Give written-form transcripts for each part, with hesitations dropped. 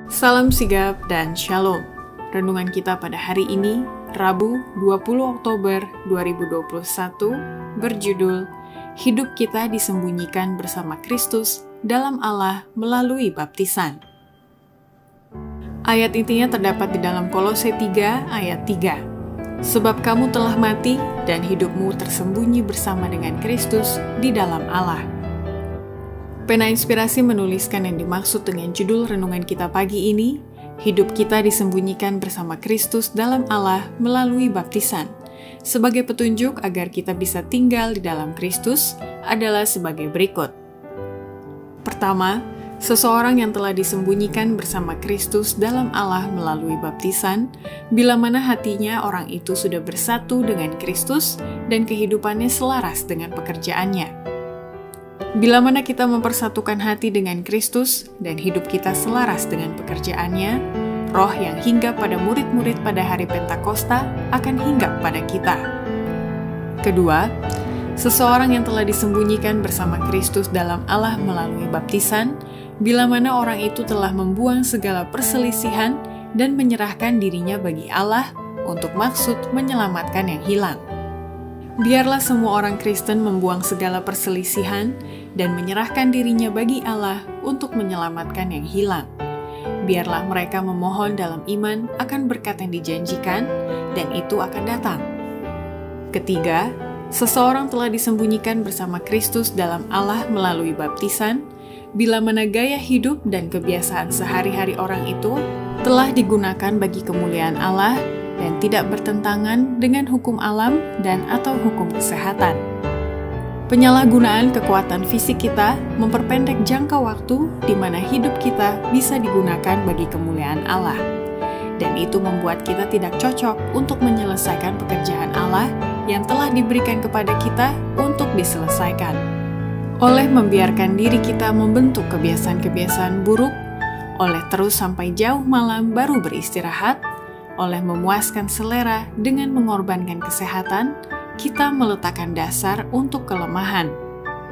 Salam sigap dan shalom. Renungan kita pada hari ini, Rabu 20 Oktober 2021, berjudul Hidup kita disembunyikan bersama Kristus dalam Allah melalui baptisan. Ayat intinya terdapat di dalam Kolose 3 ayat 3. Sebab kamu telah mati dan hidupmu tersembunyi bersama dengan Kristus di dalam Allah. Pena Inspirasi menuliskan yang dimaksud dengan judul renungan kita pagi ini, hidup kita disembunyikan bersama Kristus dalam Allah melalui baptisan. Sebagai petunjuk agar kita bisa tinggal di dalam Kristus adalah sebagai berikut. Pertama, seseorang yang telah disembunyikan bersama Kristus dalam Allah melalui baptisan, bila mana hatinya orang itu sudah bersatu dengan Kristus dan kehidupannya selaras dengan pekerjaannya. Bila mana kita mempersatukan hati dengan Kristus dan hidup kita selaras dengan pekerjaannya, roh yang hinggap pada murid-murid pada hari Pentakosta akan hinggap pada kita. Kedua, seseorang yang telah disembunyikan bersama Kristus dalam Allah melalui baptisan, bila mana orang itu telah membuang segala perselisihan dan menyerahkan dirinya bagi Allah untuk maksud menyelamatkan yang hilang. Biarlah semua orang Kristen membuang segala perselisihan dan menyerahkan dirinya bagi Allah untuk menyelamatkan yang hilang. Biarlah mereka memohon dalam iman akan berkat yang dijanjikan, dan itu akan datang. Ketiga, seseorang telah disembunyikan bersama Kristus dalam Allah melalui baptisan, bila mana gaya hidup dan kebiasaan sehari-hari orang itu telah digunakan bagi kemuliaan Allah dan tidak bertentangan dengan hukum alam dan atau hukum kesehatan. Penyalahgunaan kekuatan fisik kita memperpendek jangka waktu di mana hidup kita bisa digunakan bagi kemuliaan Allah. Dan itu membuat kita tidak cocok untuk menyelesaikan pekerjaan Allah yang telah diberikan kepada kita untuk diselesaikan. Oleh membiarkan diri kita membentuk kebiasaan-kebiasaan buruk, oleh terus sampai jauh malam baru beristirahat, oleh memuaskan selera dengan mengorbankan kesehatan, kita meletakkan dasar untuk kelemahan.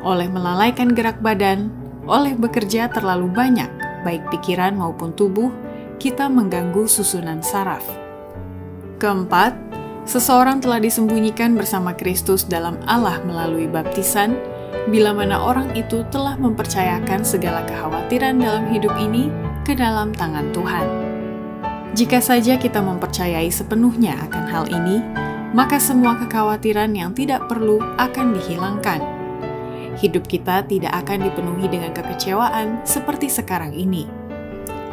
Oleh melalaikan gerak badan, oleh bekerja terlalu banyak, baik pikiran maupun tubuh, kita mengganggu susunan saraf. Keempat, seseorang telah disembunyikan bersama Kristus dalam Allah melalui baptisan, bila mana orang itu telah mempercayakan segala kekhawatiran dalam hidup ini ke dalam tangan Tuhan. Jika saja kita mempercayai sepenuhnya akan hal ini, maka semua kekhawatiran yang tidak perlu akan dihilangkan. Hidup kita tidak akan dipenuhi dengan kekecewaan seperti sekarang ini.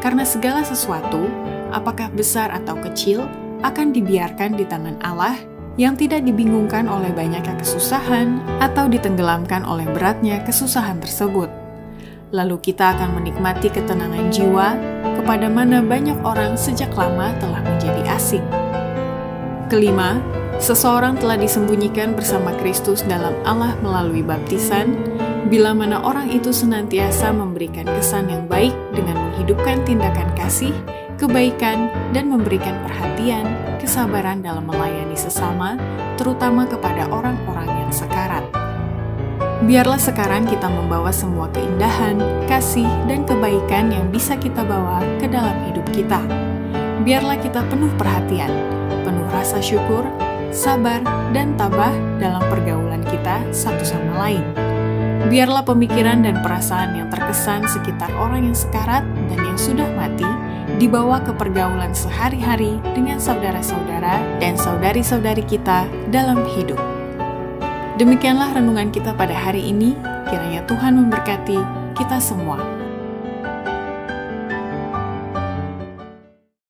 Karena segala sesuatu, apakah besar atau kecil, akan dibiarkan di tangan Allah yang tidak dibingungkan oleh banyaknya kesusahan atau ditenggelamkan oleh beratnya kesusahan tersebut. Lalu kita akan menikmati ketenangan jiwa kepada mana banyak orang sejak lama telah menjadi asing. Kelima, seseorang telah disembunyikan bersama Kristus dalam Allah melalui baptisan, bila mana orang itu senantiasa memberikan kesan yang baik dengan menghidupkan tindakan kasih, kebaikan, dan memberikan perhatian, kesabaran dalam melayani sesama, terutama kepada orang-orang yang sekarat. Biarlah sekarang kita membawa semua keindahan, kasih, dan kebaikan yang bisa kita bawa ke dalam hidup kita. Biarlah kita penuh perhatian, penuh rasa syukur, sabar, dan tabah dalam pergaulan kita satu sama lain. Biarlah pemikiran dan perasaan yang terkesan sekitar orang yang sekarat dan yang sudah mati dibawa ke pergaulan sehari-hari dengan saudara-saudara dan saudari-saudari kita dalam hidup. Demikianlah renungan kita pada hari ini, kiranya Tuhan memberkati kita semua.